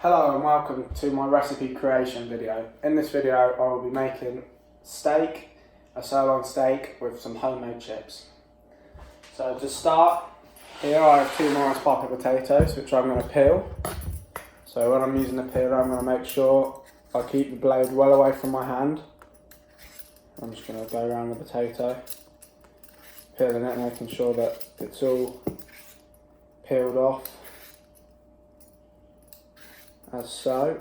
Hello and welcome to my recipe creation video. In this video I will be making steak, a sirloin steak with some homemade chips. So to start, here I have 2 nice pocket potatoes which I'm going to peel. So when I'm using the peeler I'm going to make sure I keep the blade well away from my hand. I'm just going to go around the potato, peeling it, making sure that it's all peeled off. As so.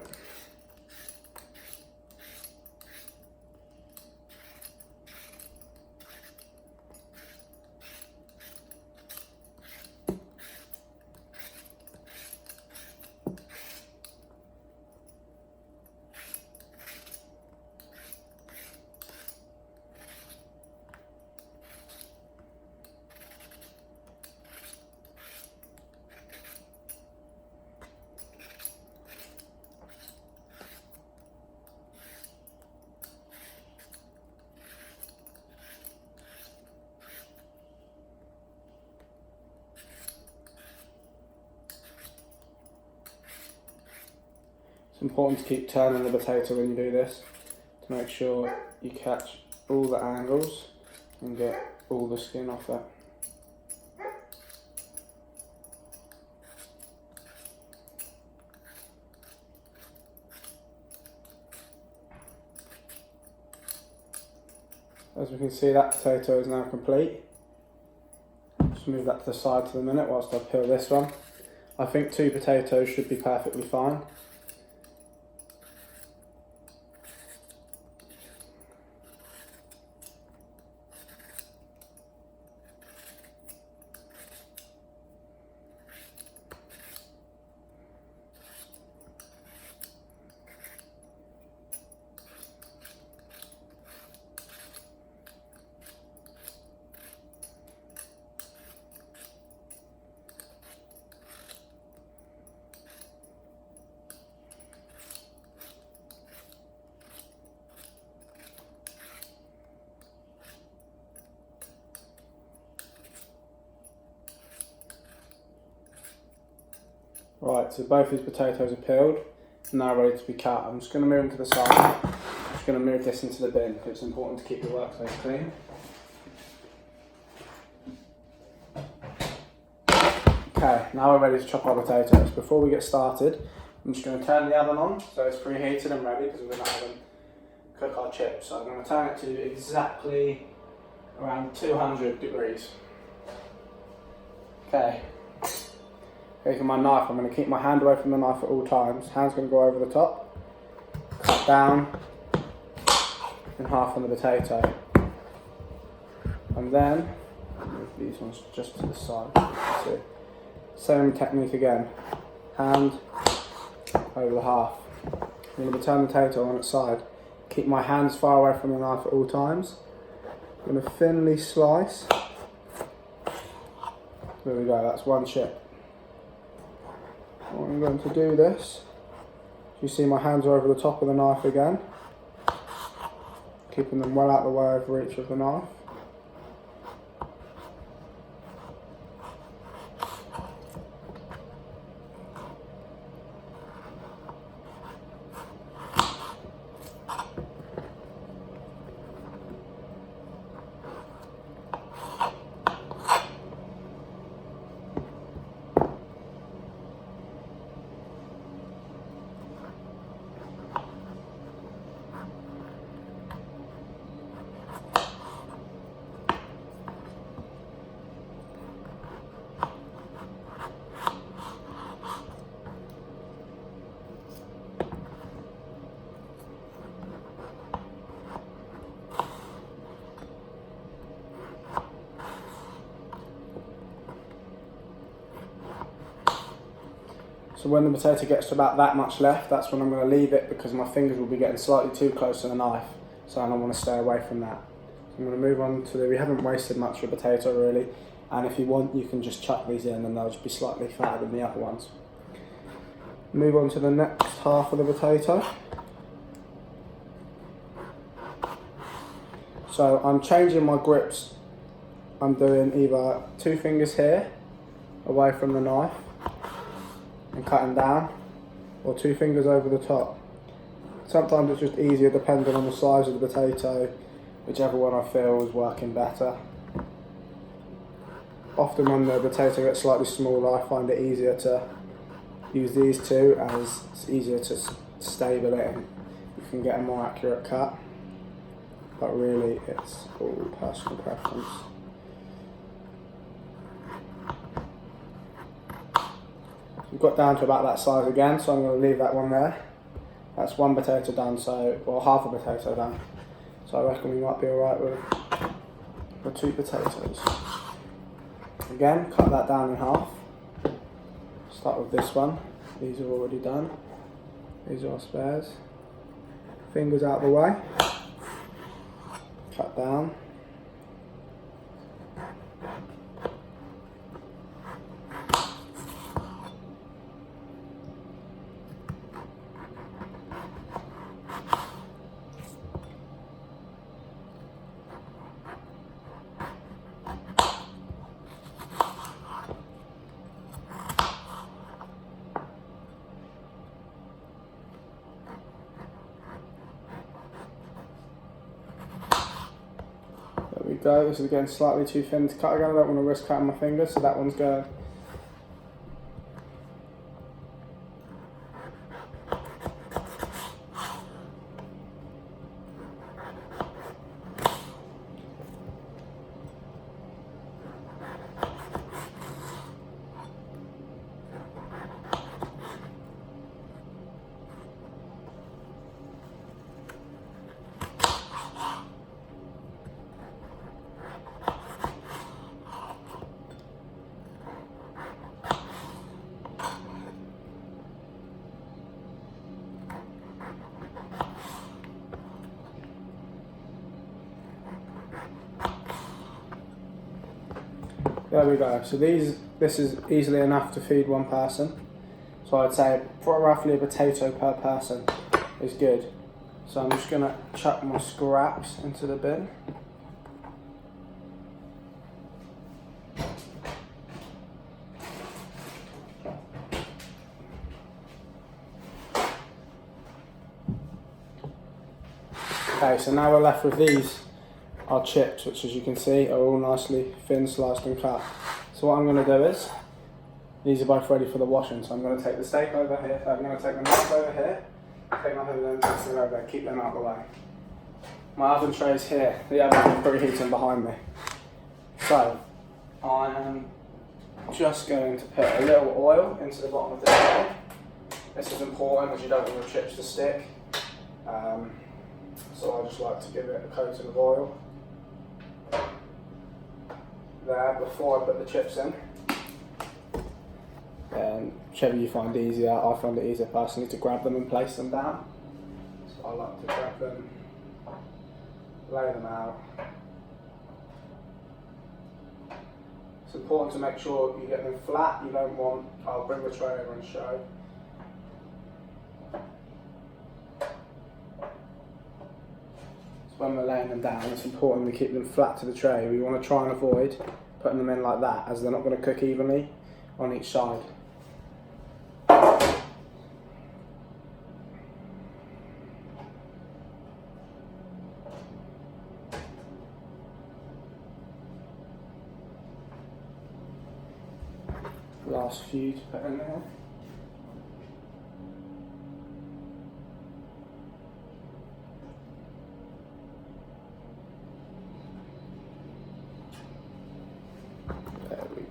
It's important to keep turning the potato when you do this to make sure you catch all the angles and get all the skin off it. As we can see, that potato is now complete. Just move that to the side for the minute whilst I peel this one. I think 2 potatoes should be perfectly fine. Right, so both these potatoes are peeled and now ready to be cut. I'm just going to move them to the side. I'm just going to move this into the bin because it's important to keep the workspace clean. Okay, now we're ready to chop our potatoes. Before we get started, I'm just going to turn the oven on so it's preheated and ready because we're going to cook our chips. So I'm going to turn it to exactly around 200 degrees. Okay. Taking my knife, I'm going to keep my hand away from the knife at all times. Hand's going to go over the top, cut down in half on the potato, and then move these ones just to the side. So, same technique again, hand over the half. I'm going to turn the potato on its side, keep my hands far away from the knife at all times. I'm going to thinly slice. There we go, that's one chip. I'm going to do this. You see my hands are over the top of the knife again, keeping them well out of the way of reach of the knife. So when the potato gets to about that much left, that's when I'm going to leave it because my fingers will be getting slightly too close to the knife. So I want to stay away from that. So I'm going to move on to we haven't wasted much of the potato really. And if you want, you can just chuck these in and they'll just be slightly fatter than the other ones. Move on to the next half of the potato. So I'm changing my grips. I'm doing either 2 fingers here, away from the knife, and cutting down, or 2 fingers over the top. Sometimes it's just easier depending on the size of the potato, whichever one I feel is working better. Often when the potato gets slightly smaller, I find it easier to use these two, as it's easier to stable it and you can get a more accurate cut. But really it's all personal preference. We've got down to about that size again, so I'm going to leave that one there. That's 1 potato done, or half a potato done. So I reckon we might be alright with the 2 potatoes. Again, cut that down in half. Start with this one. These are already done. These are our spares. Fingers out of the way. Cut down. There we go. This is again slightly too thin to cut again. I don't want to risk cutting my fingers, so that one's going. There we go. So this is easily enough to feed 1 person. So I'd say roughly a potato per person is good. So I'm just going to chuck my scraps into the bin. Okay, so now we're left with these. Our chips, which as you can see are all nicely thin, sliced and cut. So what I'm going to do is, these are both ready for the washing, so I'm going to take the steak over here, I'm going to take the knife over here, take my hood and take them over there, keep them out of the way. My oven tray's here, the oven's preheating behind me. So, I am just going to put a little oil into the bottom of the tray. This is important as you don't want the chips to stick. So I just like to give it a coating of oil there before I put the chips in. And whichever you find easier, I find it easier personally to grab them and place them down. So I like to grab them, lay them out. It's important to make sure you get them flat. You don't want, I'll bring the tray over and show. When we're laying them down, it's important we keep them flat to the tray. We want to try and avoid putting them in like that, as they're not going to cook evenly on each side. Last few to put in there.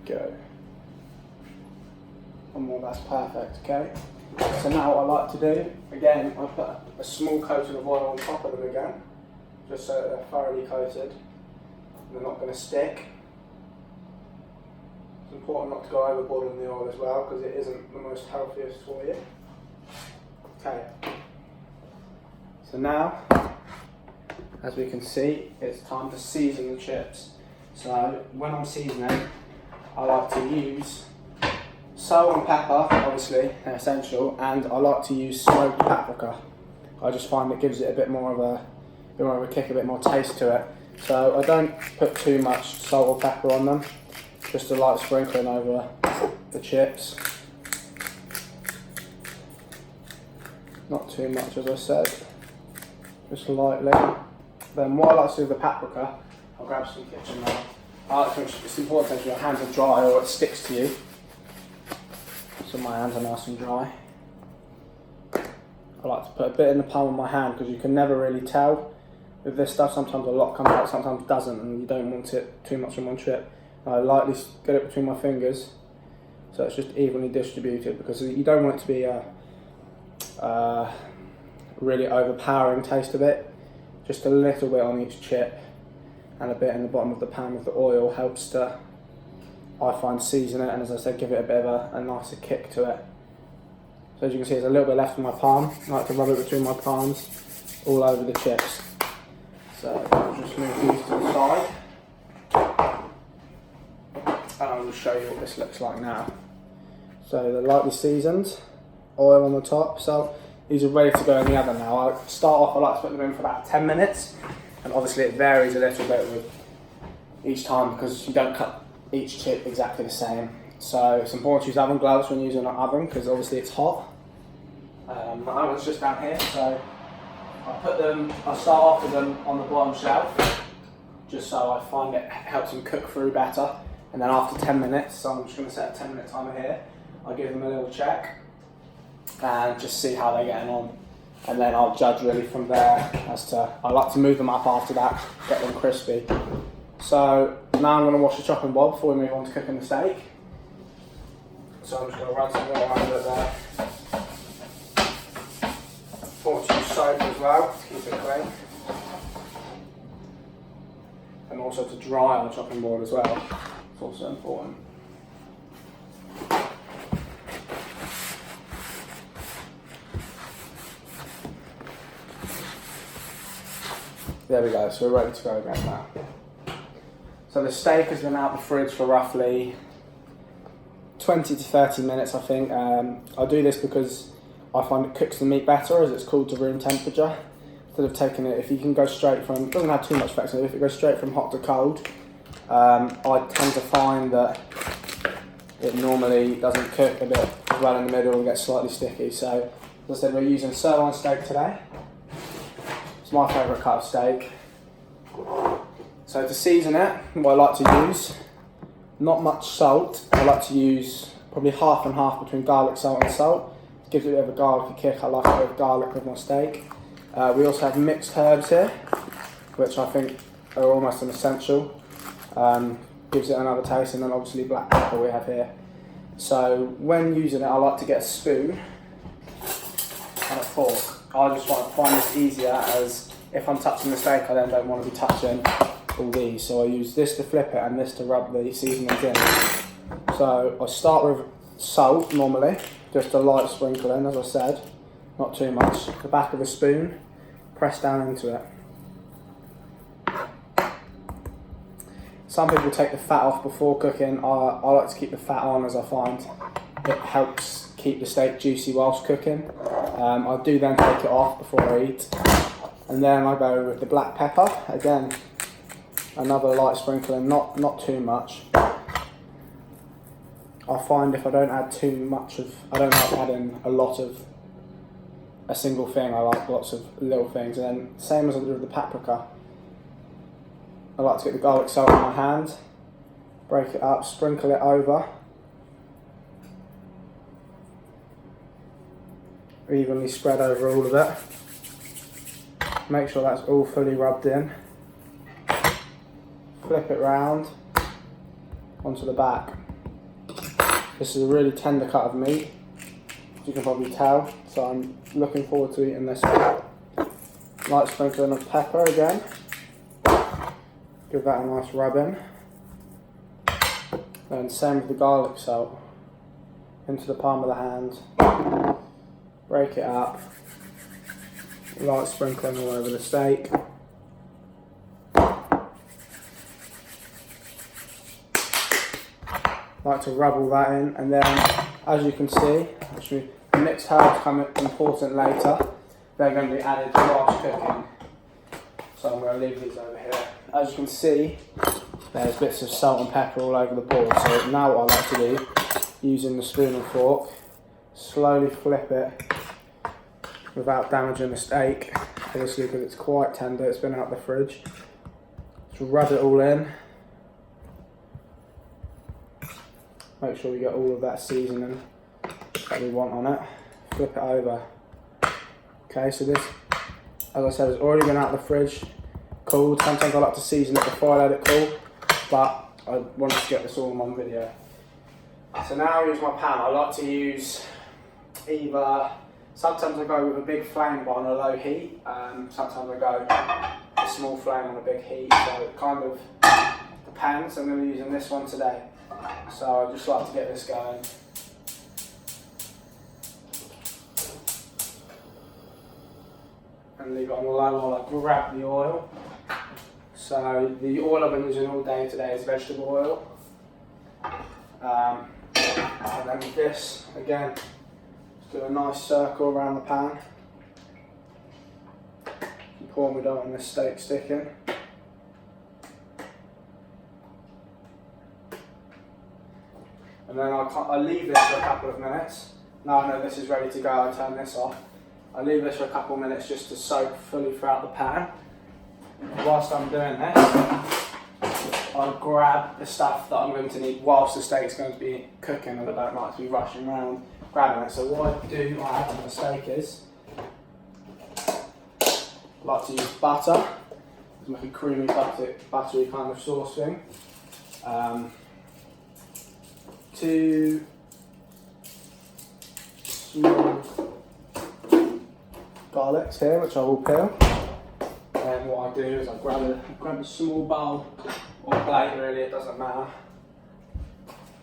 Go. One more, that's perfect, okay? So now what I like to do, again, I put a small coating of oil on top of them again, just so that they're thoroughly coated, and they're not going to stick. It's important not to go overboard in the oil as well, because it isn't the most healthiest for you. Okay. So now, as we can see, it's time to season the chips. So when I'm seasoning, I like to use salt and pepper, obviously, they're essential, and I like to use smoked paprika. I just find it gives it a bit more of a kick, a bit more taste to it. So I don't put too much salt or pepper on them, just a light sprinkling over the chips. not too much as I said, just lightly. Then what I like to do with the paprika, I'll grab some kitchen now. I like to make sure it's important that your hands are dry or it sticks to you. So my hands are nice and dry. I like to put a bit in the palm of my hand because you can never really tell with this stuff. Sometimes a lot comes out, sometimes doesn't, and you don't want it too much in one trip. I lightly get it between my fingers so it's just evenly distributed, because you don't want it to be a really overpowering taste of it. Just a little bit on each chip and a bit in the bottom of the pan with the oil helps to, I find, season it, and as I said, give it a bit of a nicer kick to it. So as you can see, there's a little bit left in my palm. I like to rub it between my palms all over the chips. So I'll just move these to the side. And I'll just show you what this looks like now. So they're lightly seasoned, oil on the top. So these are ready to go in the oven now. I start off, I like to put them in for about 10 minutes. And obviously it varies a little bit with each time because you don't cut each chip exactly the same. So it's important to use oven gloves when using an oven because obviously it's hot. My oven's just down here, so I start off with them on the bottom shelf just so I find it helps them cook through better. And then after 10 minutes, so I'm just going to set a 10-minute timer here, I'll give them a little check and just see how they're getting on. And then I'll judge really from there as to, I like to move them up after that, get them crispy. So now I'm going to wash the chopping board before we move on to cooking the steak. So I'm just going to run some water under it there. Important to use soap as well to keep it clean. And also to dry our chopping board as well. It's also important. There we go, so we're ready to go again now. So the steak has been out the fridge for roughly 20 to 30 minutes, I think. I do this because I find it cooks the meat better as it's cooled to room temperature. Instead of taking it, if you can go straight from, it doesn't have too much flexibility, if it goes straight from hot to cold, I tend to find that it normally doesn't cook a bit well in the middle and gets slightly sticky. So as I said, we're using sirloin steak today. It's my favourite cut of steak. So to season it, what I like to use, not much salt. I like to use probably half and half between garlic, salt and salt. It gives it a bit of a garlicky kick. I like a bit of garlic with my steak. We also have mixed herbs here, which I think are almost an essential. Gives it another taste, and then obviously black pepper we have here. So when using it, I like to get a spoon and a fork. I just find this easier, as if I'm touching the steak, I then don't want to be touching all these. So I use this to flip it and this to rub the seasonings in. So I start with salt normally, just a light sprinkling, as I said, not too much. The back of a spoon, press down into it. Some people take the fat off before cooking. I like to keep the fat on, as I find it helps keep the steak juicy whilst cooking. I do then take it off before I eat. And then I go with the black pepper. Again, another light sprinkling, not too much. I find if I don't add too much of, I don't like adding a lot of a single thing. I like lots of little things. And then same as I do with the paprika. I like to get the garlic salt in my hand, break it up, sprinkle it over, evenly spread over all of it. Make sure that's all fully rubbed in. Flip it round onto the back. This is a really tender cut of meat, as you can probably tell, so I'm looking forward to eating this one. Light sprinkling of pepper again. Give that a nice rub in. Then same with the garlic salt. Into the palm of the hand. Break it up. Light sprinkling all over the steak. Like to rub all that in, and then as you can see, actually the mixed herbs come important later. They're going to be added whilst cooking. So I'm going to leave these over here. As you can see, there's bits of salt and pepper all over the board. So now what I like to do, using the spoon and fork, slowly flip it without damaging the steak, obviously because it's quite tender, it's been out of the fridge. Just rub it all in. Make sure we get all of that seasoning that we want on it. Flip it over. Okay, so this, as I said, has already been out of the fridge, cooled. Sometimes I like to season it before I let it cool, but I wanted to get this all in one video. So now I use my pan. I like to use either, sometimes I go with a big flame but on a low heat, sometimes I go a small flame on a big heat, so it kind of depends. I'm going to be using this one today, so I just like to get this going. And leave it on low while I grab the oil. So the oil I've been using all day today is vegetable oil. And then with this, again, just do a nice circle around the pan. Pour me down on this steak sticking. And then I leave this for a couple of minutes. Now I know this is ready to go, I turn this off. I leave this for a couple of minutes just to soak fully throughout the pan. Whilst I'm doing this, I'll grab the stuff that I'm going to need whilst the steak's going to be cooking, and I don't like to be rushing around grabbing it. So what I add to the steak is, I like to use butter, to make a creamy buttery kind of sauce thing. 2 small garlics here, which I will peel. And what I do is I grab a small bowl or plate, really, it doesn't matter.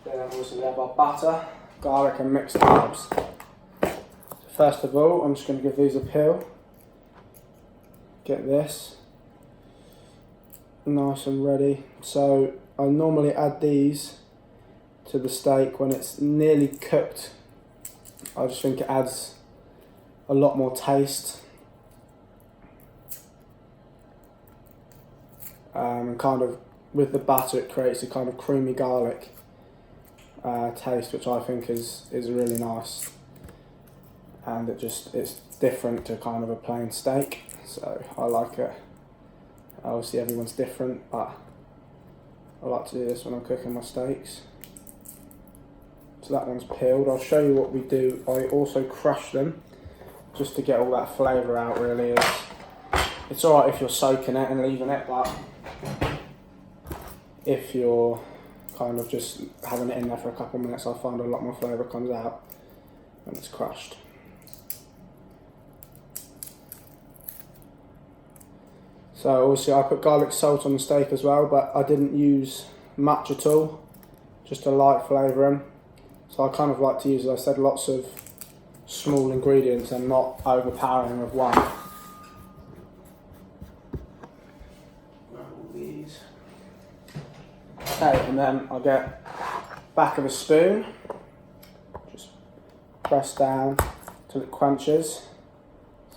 Then obviously we have our butter, garlic and mixed herbs. So first of all, I'm just going to give these a peel. Get this nice and ready. So I normally add these to the steak when it's nearly cooked. I just think it adds a lot more taste. And kind of with the butter it creates a kind of creamy garlic taste, which I think is really nice, and it's different to kind of a plain steak, so I like it. Obviously everyone's different, but I like to do this when I'm cooking my steaks. So that one's peeled. I'll show you what we do. I also crush them just to get all that flavour out, really. It's alright if you're soaking it and leaving it, but if you're kind of just having it in there for a couple of minutes, I find a lot more flavour comes out when it's crushed. So obviously I put garlic salt on the steak as well, but I didn't use much at all, just a light flavouring. So I kind of like to use, as I said, lots of small ingredients and not overpowering with one. Okay, and then I'll get back of a spoon, just press down till it crunches.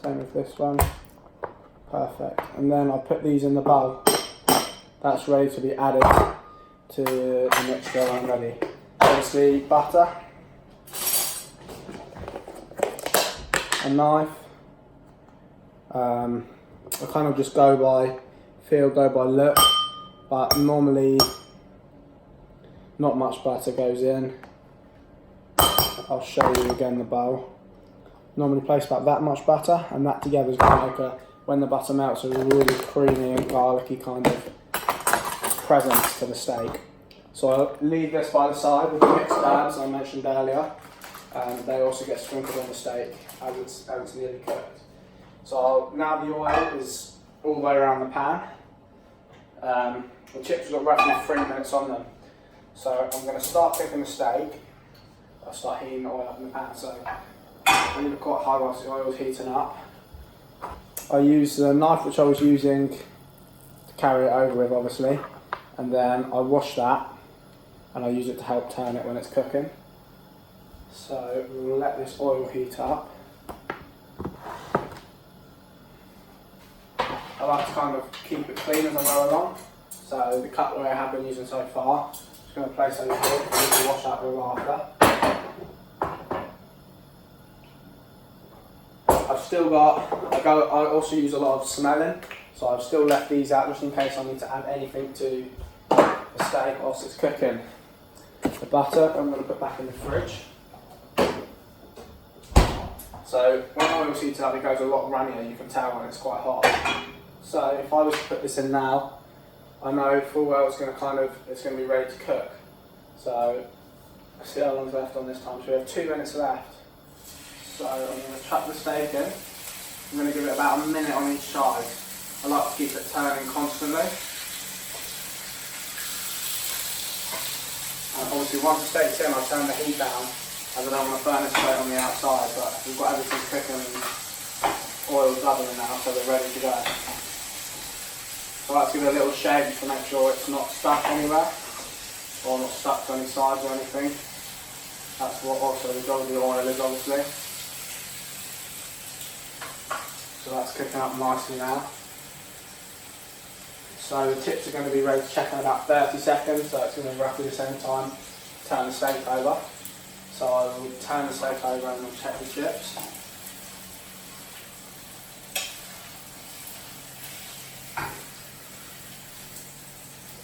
Same with this one. Perfect. And then I'll put these in the bowl. That's ready to be added to the mixture when I'm ready. Obviously butter, a knife. I kind of just go by feel, go by look, but normally not much butter goes in. I'll show you again the bowl. Normally place about that much butter, and that together is kind of like when the butter melts, a really creamy and garlicky kind of presence to the steak. So I'll leave this by the side with the mixed herbs I mentioned earlier. They also get sprinkled on the steak as it's nearly cooked. So now the oil is all the way around the pan. The chips have got roughly 3 minutes on them. So I'm going to start cooking the steak. I'll start heating the oil up in the pan. So I leave it quite high whilst the oil's heating up. I use the knife which I was using to carry it over with, obviously, and then I wash that and I use it to help turn it when it's cooking. So we'll let this oil heat up. I like to kind of keep it clean as I go along. So the cutlery I have been using so far, I'm just going to place over here and we can wash that with after. I've still got, I also use a lot of smelling, so I've still left these out just in case I need to add anything to the steak whilst it's cooking. The butter I'm going to put back in the fridge. So when oil heats up, it goes a lot runnier, you can tell when it's quite hot. So if I was to put this in now, I know full well it's going to be ready to cook. So let's see how long's left on this time. So we have 2 minutes left. So I'm going to chuck the steak in. I'm going to give it about a minute on each side. I like to keep it turning constantly. And obviously once the steak's in, I'll turn the heat down, as I don't want to burn it straight on the outside, but we've got everything cooking and oil's bubbling now, so they're ready to go. So I like to give it a little shake to make sure it's not stuck anywhere, or not stuck to any sides or anything. That's what also the job of the oil is, obviously. So that's cooking up nicely now. So the chips are going to be ready to check in about 30 seconds, so it's going to be roughly the same time to turn the steak over. So I will turn the steak over and we'll check the chips.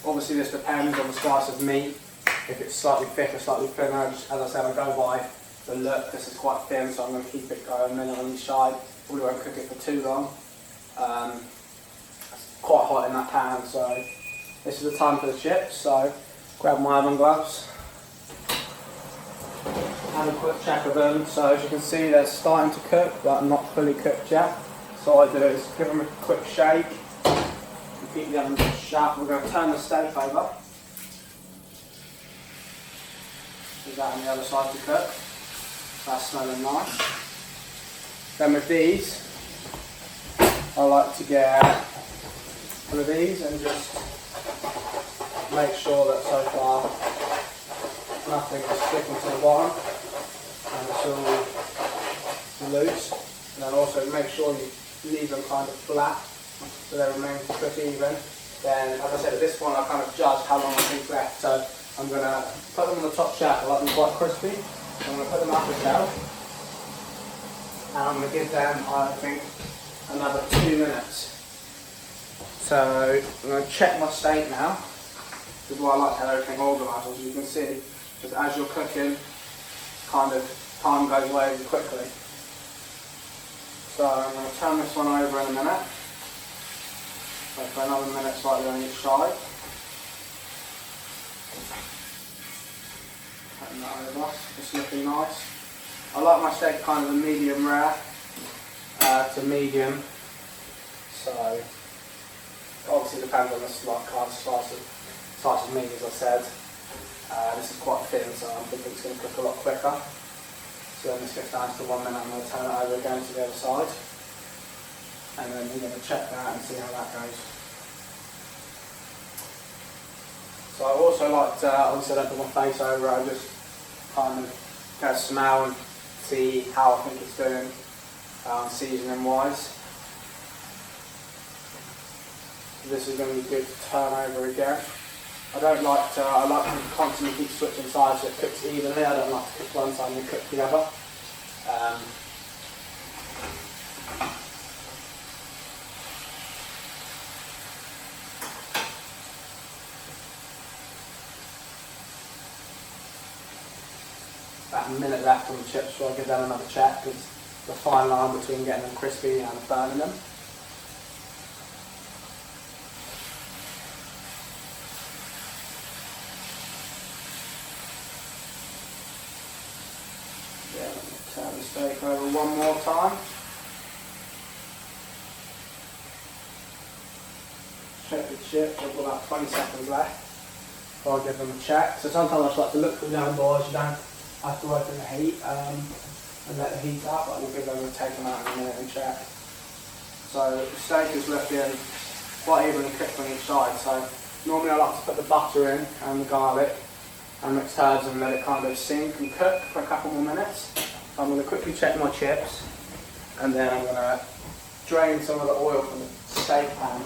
Obviously this depends on the slice of meat. If it's slightly thicker, slightly thinner, just, as I said, I go by the look. This is quite thin, so I'm going to keep it going a minute on each side. Probably won't cook it for too long. It's quite hot in that pan, so this is the time for the chips. So grab my oven gloves, have a quick check of them. So as you can see, they're starting to cook, but not fully cooked yet. So all I do is give them a quick shake and keep the oven shut. We're going to turn the steak over. Leave that on the other side to cook. That's smelling nice. Then with these, I like to get one of these and just make sure that so far nothing is sticking to the bottom and it's all loose. And then also make sure you leave them kind of flat so they remain to cook even. Then, as I said, at this point I kind of judge how long I think left. So I'm going to put them on the top shelf. I like them quite crispy. I'm going to put them up the shelf. And I'm going to give them, I think, another 2 minutes. So I'm going to check my steak now. This is why I like to have everything organised, as you can see. Because as you're cooking, kind of time goes away really quickly. So I'm going to turn this one over in a minute. So for another minute slightly on each side. Turn that over. It's looking nice. I like my steak kind of a medium rare to medium, so obviously depends on the slice of meat, as I said. This is quite thin, so I'm thinking it's going to cook a lot quicker. So then this gets down to 1 minute, I'm going to turn it over again to the other side, and then we're going to check that and see how that goes. So I also like to, obviously I don't put my face over, I just kind of get a smell and see how I think it's doing, seasoning wise. So this is going to be good to turn over again. I like to constantly keep switching sides so it cooks evenly. I don't like to cook one side and then cook the other. About a minute left on the chips, so I'll give them another check because the fine line between getting them crispy and burning them. Yeah, let me turn the steak over one more time. Check the chips, I've got about 20 seconds left before I give them a check. So sometimes I just like to look for the oven boards. You don't have to open the heat and let the heat up, but we'll give them take them out in a minute and check. So the steak is looking quite evenly cooked on each side. So normally I like to put the butter in and the garlic and mixed herbs and let it kind of sink and cook for a couple more minutes. So I'm going to quickly check my chips and then I'm going to drain some of the oil from the steak pan.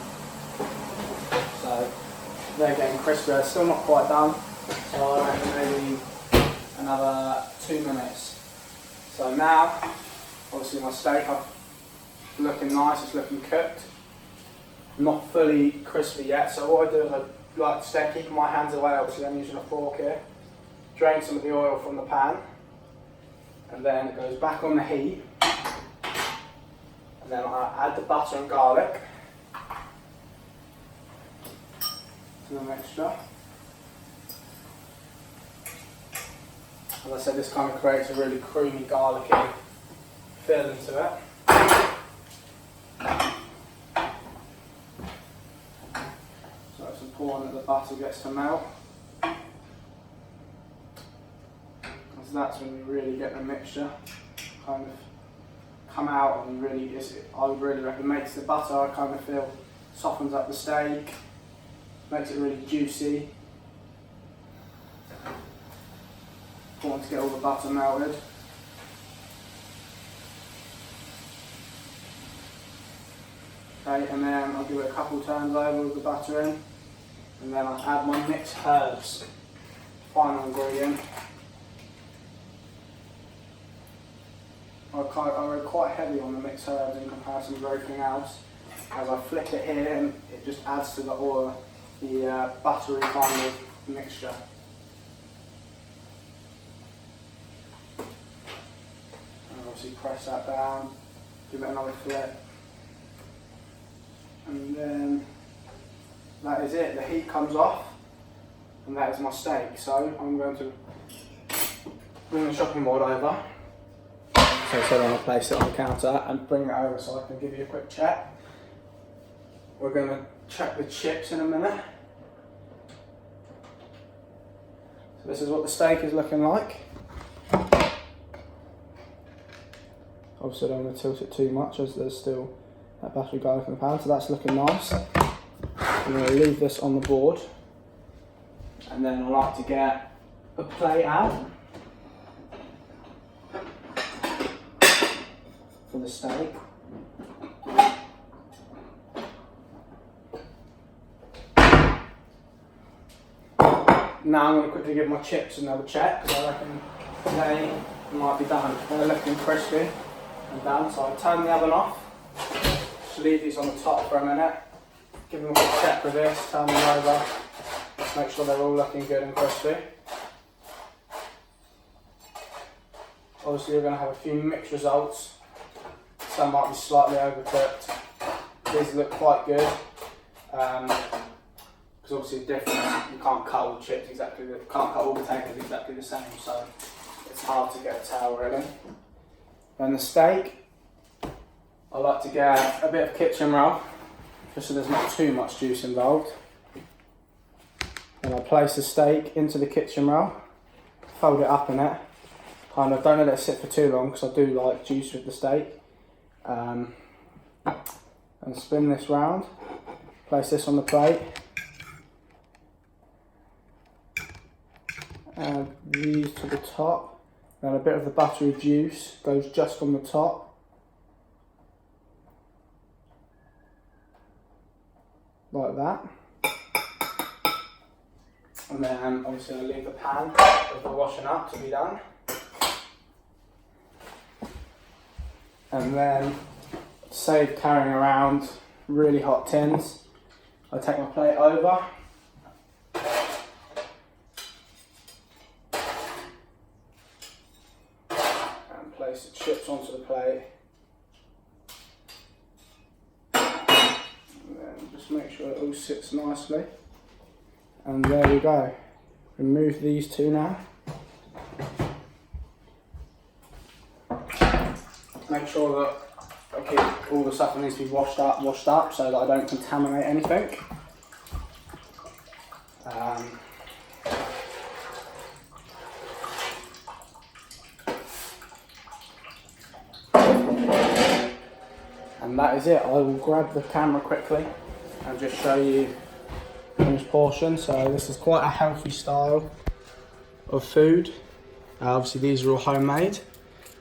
So they're getting crispy. They're still not quite done. So I reckon maybe another 2 minutes. So now, obviously my steak, I've looking nice, it's looking cooked. Not fully crispy yet, so what I do is I like to stay keeping my hands away, obviously I'm using a fork here. Drain some of the oil from the pan, and then it goes back on the heat. And then I add the butter and garlic to the mixture. As I said, this kind of creates a really creamy, garlicky feel into it. So it's important that the butter gets to melt. Because that's when you really get the mixture kind of come out, and really, I would really recommend, makes the butter, I kind of feel, softens up the steak, makes it really juicy. Important to get all the butter melted. Okay, and then I'll give it a couple turns over with the butter in, and then I'll add my mixed herbs, final ingredient. I go quite heavy on the mixed herbs in comparison to everything else, as I flick it here and it just adds to the oil, the buttery kind of mixture. And obviously press that down, give it another flip, and then that is it. The heat comes off, and that is my steak. So I'm going to bring the chopping board over. So I'm going to place it on the counter and bring it over so I can give you a quick check. We're going to check the chips in a minute. So this is what the steak is looking like. Obviously I don't want to tilt it too much as there's still that buttery garlic in the pan, so that's looking nice. I'm going to leave this on the board, and then I like to get a plate out for the steak. Now I'm going to quickly give my chips another check, because I reckon they might be done. They're looking crispy and done, so I turn the oven off. Just leave these on the top for a minute. Give them a quick check with this, turn them over. Make sure they're all looking good and crispy. Obviously you're going to have a few mixed results. Some might be slightly overcooked. These look quite good. Because obviously different, you can't cut all the chips exactly, can't cut all the potatoes exactly the same, so it's hard to get a tell really. And the steak, I like to get a bit of kitchen roll, just so there's not too much juice involved. And I place the steak into the kitchen roll, fold it up in it, kind of don't let it sit for too long because I do like juice with the steak. And spin this round, place this on the plate. Add these to the top, then a bit of the buttery juice goes just on the top. Like that. And then obviously I leave the pan with the washing up to be done. And then save carrying around really hot tins. I take my plate over. And place the chips onto the plate. And then just make sure it all sits nicely. And there we go. Remove these two now. Make sure that all the stuff needs to be washed up so that I don't contaminate anything. And that is it. I will grab the camera quickly and just show you the finished portion. So this is quite a healthy style of food. Obviously these are all homemade,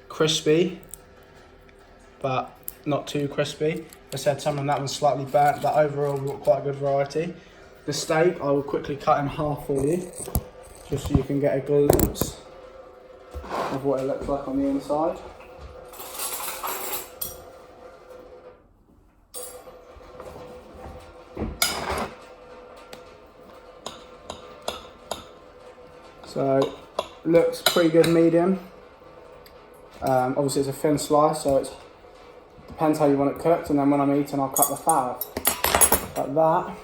crispy, but not too crispy. I said some of that was slightly burnt, but overall we've got quite a good variety. The steak I will quickly cut in half for you, just so you can get a glimpse of what it looks like on the inside. So, looks pretty good medium. Obviously it's a thin slice, so it depends how you want it cooked, and then when I'm eating I'll cut the fat off. Like that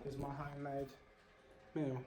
is my homemade meal.